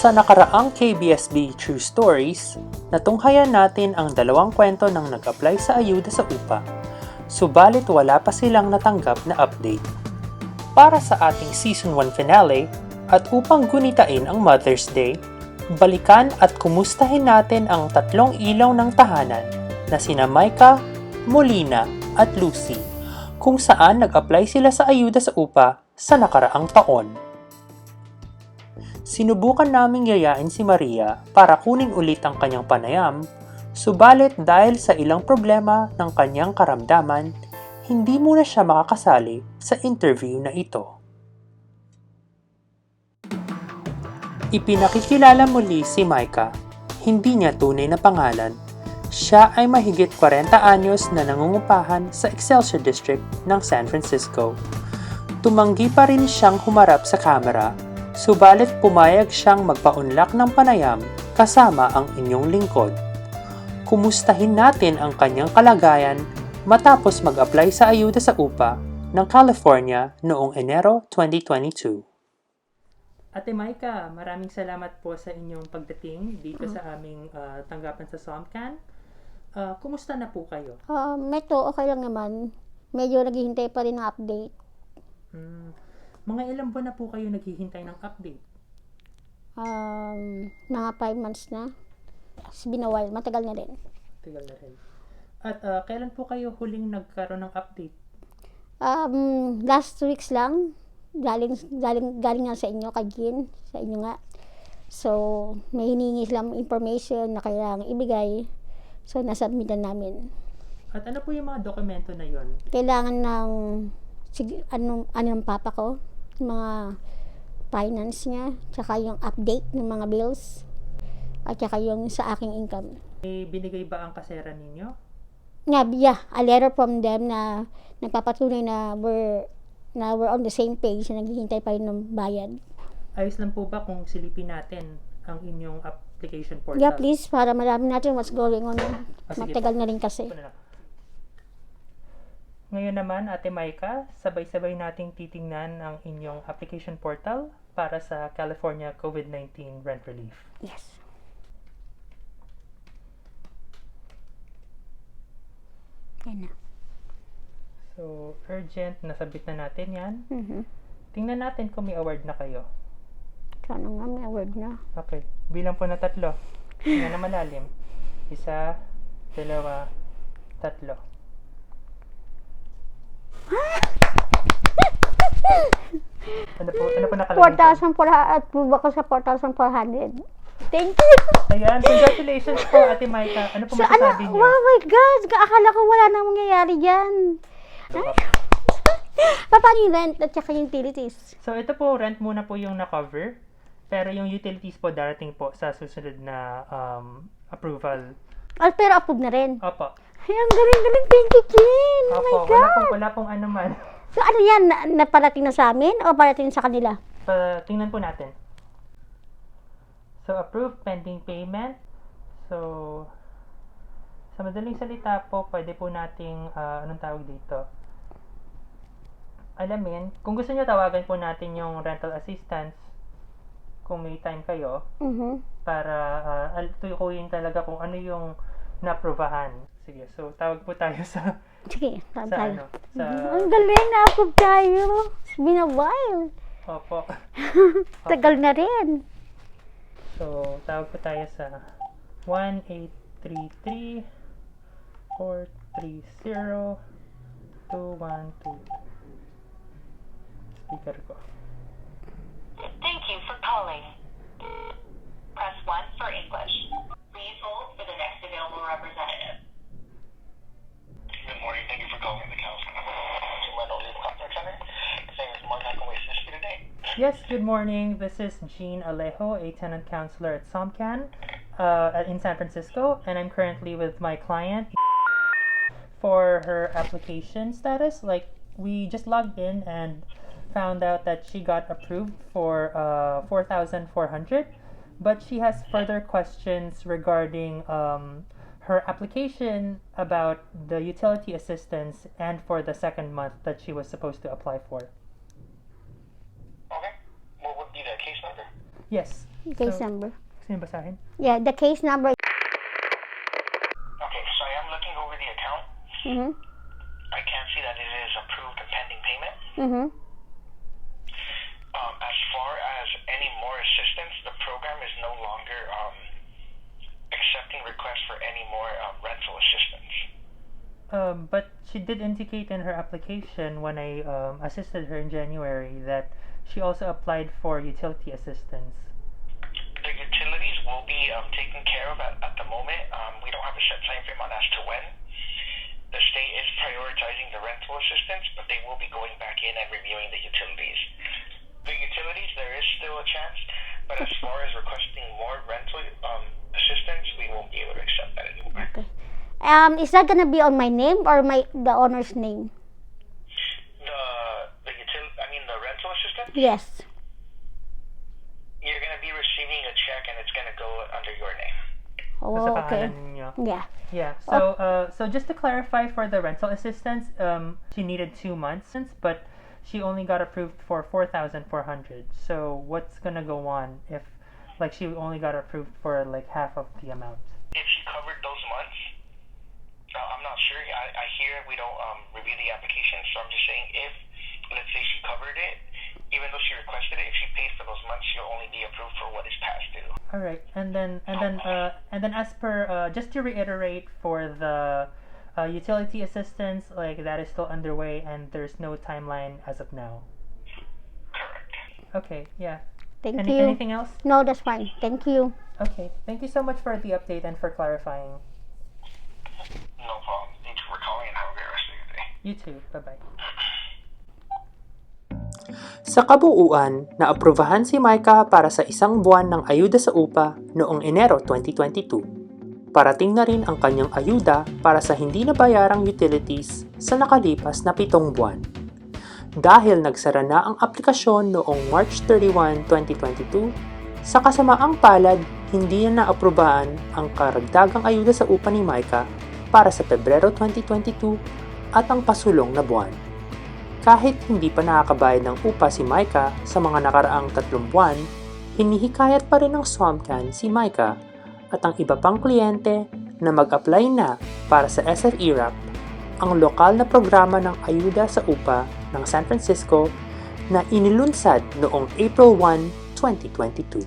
Sa nakaraang KBSB True Stories, natunghayan natin ang dalawang kwento ng nag-apply sa ayuda sa UPA, subalit wala pa silang natanggap na update. Para sa ating Season 1 finale, at upang gunitain ang Mother's Day, balikan at kumustahin natin ang tatlong ilaw ng tahanan na sina Micah, Molina at Lucy, kung saan nag-apply sila sa ayuda sa UPA sa nakaraang taon. Sinubukan naming yayain si Maria para kunin ulit ang kanyang panayam, subalit dahil sa ilang problema ng kanyang karamdaman, hindi muna siya makakasali sa interview na ito. Ipinakikilala muli si Micah, hindi niya tunay na pangalan. Siya ay mahigit 40 anyos na nangungupahan sa Excelsior District ng San Francisco. Tumanggi pa rin siyang humarap sa kamera, subalit pumayag siyang magpaunlak ng panayam kasama ang inyong lingkod. Kumustahin natin ang kanyang kalagayan matapos mag-apply sa ayuda sa UPA ng California noong Enero 2022. Ate Micah, maraming salamat po sa inyong pagdating dito sa aming tanggapan sa SOMCAN. Kumusta na po kayo? Medyo okay lang naman. Medyo naghihintay pa rin ng update. Mga ilang buwan na po kayo naghihintay ng update? Mga 5 months na. It's been a while. Matagal na rin. Tagal na rin. At kailan po kayo huling nagkaroon ng update? Last 2 weeks lang. Galing nga sa inyo, kay Jean. Sa inyo nga. So, may hiningi silang information na kailangang ibigay. So, nasubmitan namin. At ano po yung mga dokumento na yon? Kailangan ng ng papa ko, mga finance niya, tsaka yung update ng mga bills, at tsaka yung sa aking income. May binigay ba ang kasera ninyo? Yeah, a letter from them na nagpapatunay na we're on the same page, na naghihintay pa rin ng bayad. Ayos lang po ba kung silipin natin ang inyong application portal? Yeah, please, para malaman natin what's going on. Matagal na rin kasi. Ngayon naman, Ate Micah, sabay-sabay nating titingnan ang inyong application portal para sa California COVID-19 Rent Relief. Yes. Yan na. So, urgent, nasabit na natin yan. Mm-hmm. Tingnan natin kung may award na kayo. Sana nga may award na. Okay, bilang po na 3. Tingnan na malalim. 1, 2, 3. Ano po nakalagay? 4,400 at buba ko sa 4,400. Thank you! Ayan, congratulations po, Ate Micah. Ano po masasabi niyo? Oh my God! Akala ko wala nang mangyayari dyan. Paano yung rent at saka yung utilities? So, ito po, rent muna po yung na-cover. Pero yung utilities po, darating po sa susunod na approval. Pero approve na rin. Opo. Ay, ang galing-galing. Thank you, Jen! Oh my God! Wala pong ano man. So, ano yan? Naparating na sa amin o parating sa kanila? Tingnan po natin. So, approved pending payment. So, sa madaling salita po, pwede po nating, anong tawag dito? Alamin, kung gusto nyo, tawagan po natin yung rental assistance kung may time kayo para tuyukuyin talaga kung ano yung na-approvahan. Sige, so tawag po tayo sa Sige, sa tayo. sa Ang galing, na-approve tayo. It's been a while. Opo. Tagal na rin. So, tawag po tayo sa 1-833-430-212. Speaker ko. Thank you for calling. Press 1 for English. Please hold for the next available representative. Good morning. Thank you for calling the council. Leave Contact Center. His name is Mark. How can we assist you today? Yes, good morning. This is Jean Alejo, a tenant counselor at SOMCAN in San Francisco, and I'm currently with my client for her application status. Like, we just logged in and found out that she got approved for 4,400, but she has further questions regarding her application about the utility assistance and for the second month that she was supposed to apply for. Okay. What would be the case number? Yes. Case So- number. Gusto niyo basahin? Yeah, the case number. Okay, so I am looking over the account. Mm-hmm. I can see that it is approved and pending payment. Mm-hmm. As far as any more assistance, the program is no longer accepting requests for any more rental assistance. But she did indicate in her application when I assisted her in January that she also applied for utility assistance. The utilities will be taken care of at the moment. We don't have a set time frame on as to when. The state is prioritizing the rental assistance, but they will be going back in and reviewing the utilities. The utilities, there is still a chance, but as far as requesting more rental assistance, we won't be able to accept that anymore. Okay. Is that gonna be on my name or the owner's name? The rental assistance, Yes. you're gonna be receiving a check and it's gonna go under your name. Oh, Sa okay. pangalan ninyo. Yeah. Yeah. So just to clarify for the rental assistance, she needed 2 months, but she only got approved for 4,400. So what's gonna go on if, like, she only got approved for like half of the amount? If she covered those months, I'm not sure. I hear we don't review the application, so I'm just saying if, let's say she covered it, even though she requested it, if she pays for those months, she'll only be approved for what is past due. All right, and then as per just to reiterate for the utility assistance, like that is still underway and there's no timeline as of now. Correct. Okay, yeah. Thank you. Anything else? No, that's fine. Thank you. Okay, thank you so much for the update and for clarifying. No problem. Thank you for calling and have a great rest of your day. You too. Bye bye. Sa kabuuan, naaprubahan si Micah para sa 1 buwan ng ayuda sa upa noong Enero 2022. Parating na rin ang kanyang ayuda para sa hindi nabayarang utilities sa nakalipas na 7 buwan. Dahil nagsara na ang aplikasyon noong March 31, 2022, sa kasamaang palad, hindi na naaprubahan ang karagdagang ayuda sa upa ni Micah para sa Pebrero 2022 at ang pasulong na buwan. Kahit hindi pa nakakabayad ng upa si Micah sa mga nakaraang 3 buwan, hinihikayat pa rin ng SWAMCAN si Micah at ang iba pang kliyente na mag-apply na para sa SF-ERAP, ang lokal na programa ng ayuda sa upa ng San Francisco na inilunsad noong April 1, 2022.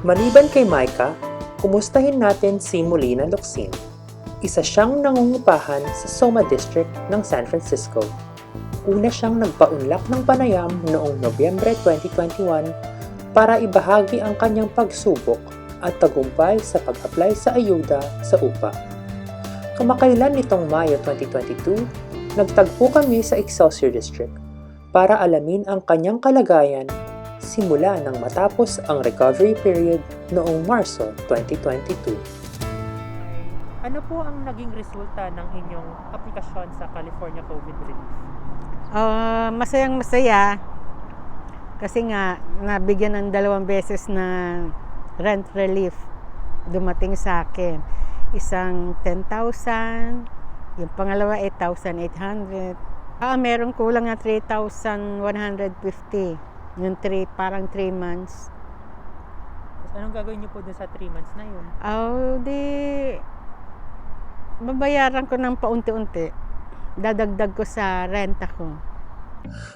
Maliban kay Micah, kumustahin natin si Molina Locsin. Isa siyang nangungupahan sa SOMA District ng San Francisco. Una siyang nagpaunlak ng panayam noong Nobyembre 2021 para ibahagi ang kanyang pagsubok at tagumpay sa pag-apply sa ayuda sa upa. Kamakailan nitong Mayo 2022, nagtagpo kami sa Excelsior District para alamin ang kanyang kalagayan simula nang matapos ang recovery period noong Marso 2022. Ano po ang naging resulta ng inyong aplikasyon sa California COVID Relief? Masayang masaya kasi nga nabigyan ng 2 beses na rent relief dumating sa akin. Isang 10,000, yung pangalawa 8,800. Meron kulang na 3,150. Yung parang 3 months. Anong gagawin niyo po dun sa 3 months na yun? Babayaran ko ng paunti-unti. Dadagdag ko sa renta ko.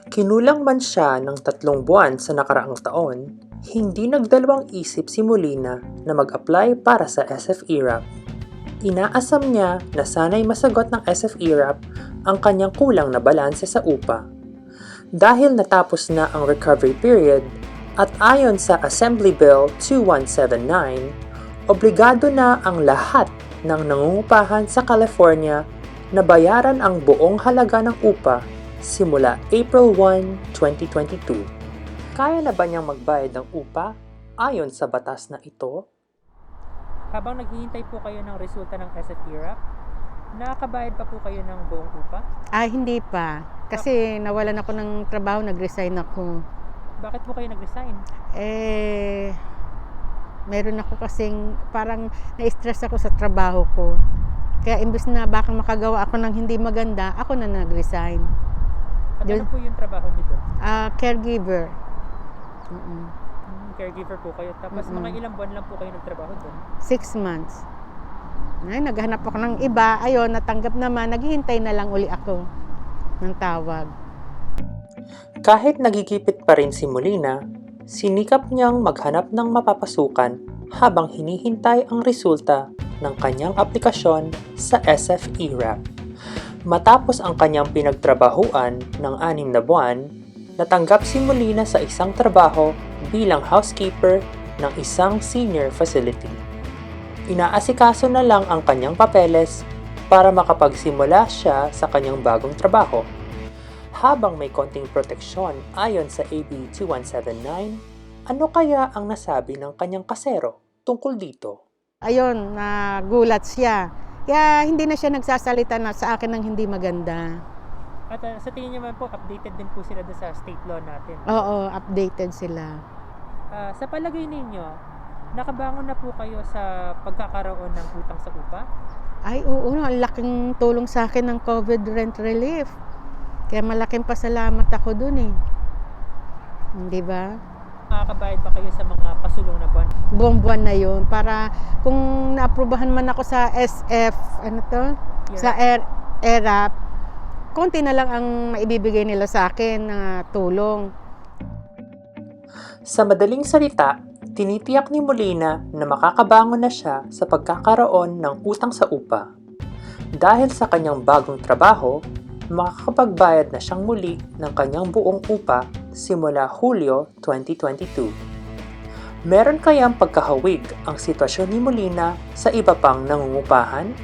Kinulang man siya ng 3 buwan sa nakaraang taon, hindi nagdalawang isip si Molina na mag-apply para sa SF-ERAP. Inaasam niya na sana'y masagot ng SF-ERAP ang kanyang kulang na balanse sa upa. Dahil natapos na ang recovery period at ayon sa Assembly Bill 2179, obligado na ang lahat ng nangungupahan sa California na bayaran ang buong halaga ng upa simula April 1, 2022. Kaya na ba niyang magbayad ng upa ayon sa batas na ito? Habang naghihintay po kayo ng resulta ng SF-ERAP, nakakabayad pa po kayo ng buong upa? Hindi pa. Kasi nawalan ako ng trabaho, nag-resign ako. Bakit po kayo nag-resign? Meron ako kasing parang na-stress ako sa trabaho ko. Kaya imbes na baka makagawa ako ng hindi maganda, ako na nag-resign. At ano po yung trabaho niyo doon? Caregiver. caregiver po kayo. Tapos mga ilang buwan lang po kayo nagtrabaho doon. 6 months. Ay, naghanap ako ng iba. Ayun, natanggap naman. Naghihintay na lang uli ako ng tawag. Kahit nagigipit pa rin si Molina, sinikap niyang maghanap ng mapapasukan habang hinihintay ang resulta ng kanyang aplikasyon sa SF-ERAP. Matapos ang kanyang pinagtrabahuan ng 6 na buwan, natanggap si Molina sa isang trabaho bilang housekeeper ng isang senior facility. Inaasikaso na lang ang kanyang papeles para makapagsimula siya sa kanyang bagong trabaho. Habang may konting proteksyon ayon sa AB 2179, ano kaya ang nasabi ng kanyang kasero tungkol dito? Ayun, nagulat siya. Kaya hindi na siya nagsasalita na sa akin ng hindi maganda. At sa tingin niyo man po, updated din po sila doon sa state law natin. Oo, updated sila. Sa palagay ninyo, nakabangon na po kayo sa pagkakaroon ng utang sa upa? Ay, oo, ang laking tulong sa akin ng COVID rent relief. Kaya malaking pasalamat ako dun eh. Di ba? Makakabayad ba kayo sa mga pasulong na buwan? Buwan-buwan na yun. Para kung naaprubahan man ako sa SF, sa ERAP, konti na lang ang maibibigay nila sa akin na tulong. Sa madaling salita, tinitiyak ni Molina na makakabangon na siya sa pagkakaroon ng utang sa upa. Dahil sa kanyang bagong trabaho, makakapagbayad na siyang muli ng kanyang buong upa simula Hulyo 2022. Meron kayang pagkahawig ang sitwasyon ni Molina sa iba pang nangungupahan?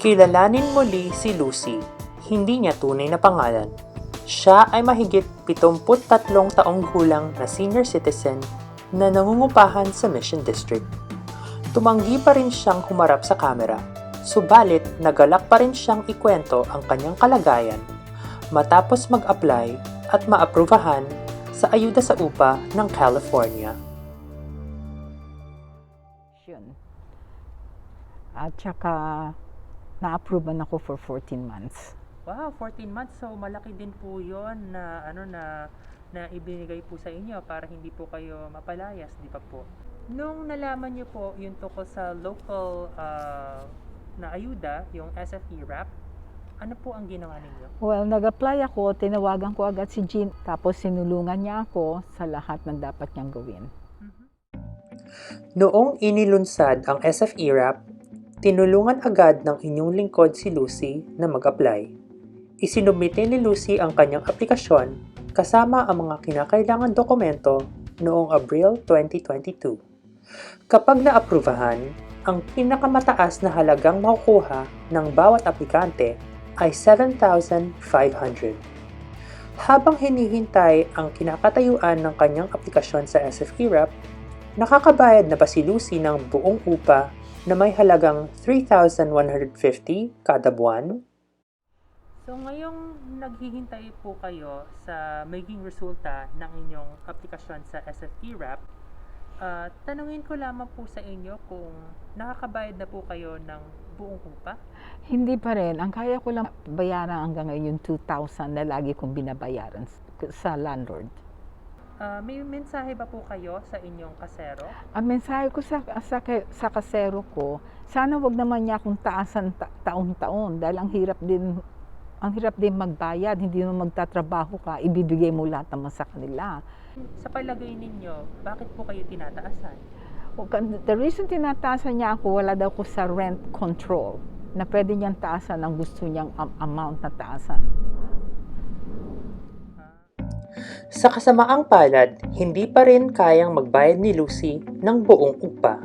Kilalanin muli si Lucy, hindi niya tunay na pangalan. Siya ay mahigit 73 taong gulang na senior citizen na nangungupahan sa Mission District. Tumanggi pa rin siyang humarap sa kamera, subalit nagalak pa rin siyang ikwento ang kanyang kalagayan matapos mag-apply at maaprubahan sa ayuda sa upa ng California. At saka na-approvean ako for 14 months. Wow, 14 months. So malaki din po 'yon na na ibinigay po sa inyo para hindi po kayo mapalayas, di ba po? Nung nalaman niyo po yung tungkol sa local na ayuda, yung SF-ERAP, ano po ang ginawa ninyo? Well, nag-apply ako, tinawagan ko agad si Jean, tapos sinulungan niya ako sa lahat ng dapat niyang gawin. Noong inilunsad ang SF-ERAP, tinulungan agad ng inyong lingkod si Lucy na mag-apply. Isinubmite ni Lucy ang kanyang aplikasyon kasama ang mga kinakailangan dokumento noong Abril 2022. Kapag naaprubahan, ang pinakamataas na halagang makukuha ng bawat aplikante ay 7,500. Habang hinihintay ang kinakatayuan ng kanyang aplikasyon sa SF-ERAP, nakakabayad na ba si Lucy ng buong upa na may halagang 3,150 kada buwan? So ngayong naghihintay po kayo sa magiging resulta ng inyong aplikasyon sa SF-ERAP, tanungin ko lamang po sa inyo kung nakakabayad na po kayo ng buong upa? Hindi pa rin. Ang kaya ko lang bayaran hanggang ngayon yung 2,000 na lagi kong binabayaran sa landlord. May mensahe ba po kayo sa inyong kasero? Ang mensahe ko sa kasero ko, sana wag naman niya akong taasan taon-taon dahil ang hirap din magbayad, hindi mo magtatrabaho ka, ibibigay mo lahat naman sa kanila. Sa palagay ninyo, bakit po kayo tinataasan? The reason tinataasan niya ako, wala daw ko sa rent control na pwede niyang taasan ang gusto niyang amount na taasan. Sa kasamaang palad, hindi pa rin kayang magbayad ni Lucy ng buong upa.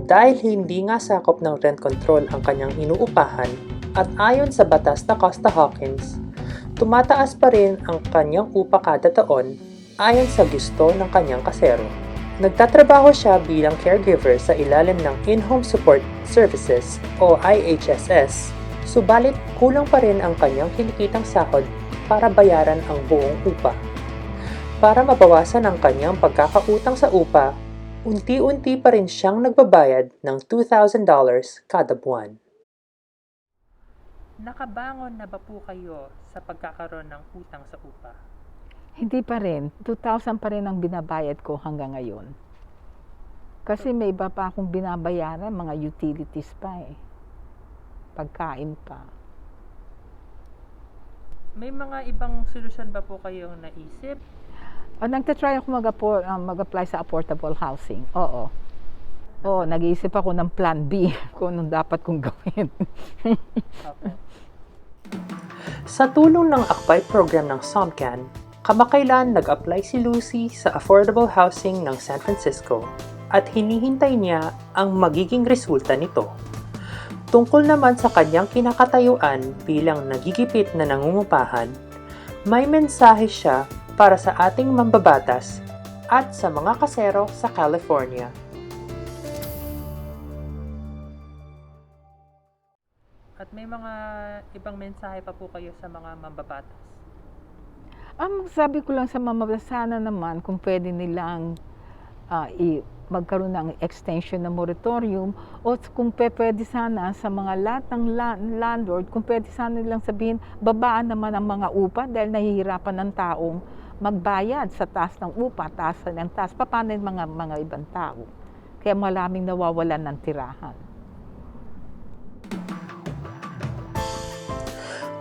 Dahil hindi nga sakop ng rent control ang kanyang inuupahan at ayon sa batas na Costa-Hawkins, tumataas pa rin ang kanyang upa kada taon ayon sa gusto ng kanyang kasero. Nagtatrabaho siya bilang caregiver sa ilalim ng In-Home Support Services o IHSS, subalit kulang pa rin ang kanyang kinikitang sahod para bayaran ang buong upa. Para mabawasan ang kanyang pagkakautang sa upa, unti-unti pa rin siyang nagbabayad ng $2,000 kada buwan. Nakabangon na ba po kayo sa pagkakaroon ng utang sa upa? Hindi pa rin. 2,000 pa rin ang binabayad ko hanggang ngayon. Kasi may iba pa akong binabayaran, mga utilities pa eh. Pagkain pa. May mga ibang solusyon ba po kayong naisip? Nagtatry ako mag-apply sa affordable housing. Oo. Oo, nag-iisip ako ng plan B kung anong dapat kong gawin. Sa tulong ng Akbay program ng SOMCAN, kamakailan nag-apply si Lucy sa affordable housing ng San Francisco at hinihintay niya ang magiging resulta nito. Tungkol naman sa kanyang kinakatayuan bilang nagigipit na nangungupahan, may mensahe siya para sa ating mambabatas at sa mga kasero sa California. At may mga ibang mensahe pa po kayo sa mga mambabatas? Sabi ko lang sa mambabatas, sana naman kung pwede nilang magkaroon ng extension ng moratorium o kung pwede sana sa mga lahat ng landlord, kung pwede sana nilang sabihin, babaan naman ang mga upa dahil nahihirapan ng taong magbayad sa taas ng upa, taas ng taas. Paano yung mga ibang tao? Kaya maraming nawawalan ng tirahan.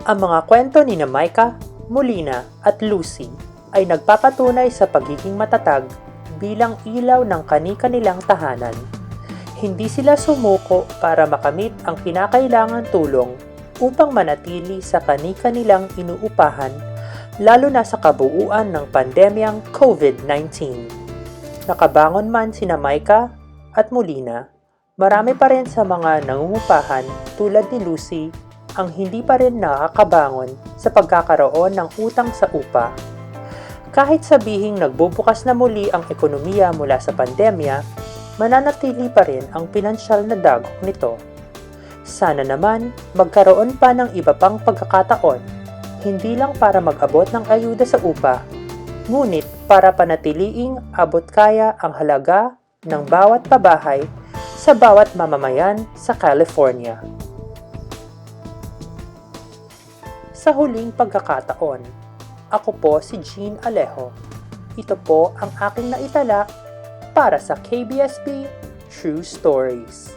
Ang mga kwento ni Micah, Molina at Lucy ay nagpapatunay sa pagiging matatag bilang ilaw ng kani-kanilang tahanan. Hindi sila sumuko para makamit ang kinakailangan tulong upang manatili sa kani-kanilang inuupahan, lalo na sa kabuuan ng pandemyang COVID-19. Nakabangon man sina Micah at Molina, marami pa rin sa mga nangungupahan tulad ni Lucy ang hindi pa rin nakakabangon sa pagkakaroon ng utang sa upa. Kahit sabihing nagbubukas na muli ang ekonomiya mula sa pandemya, mananatili pa rin ang pinansyal na dagok nito. Sana naman magkaroon pa ng iba pang pagkakataon, hindi lang para mag-abot ng ayuda sa upa, ngunit para panatiliing abot kaya ang halaga ng bawat pabahay sa bawat mamamayan sa California. Sa huling pagkakataon, ako po si Jean Alejo. Ito po ang aking naitala para sa KBSB True Stories.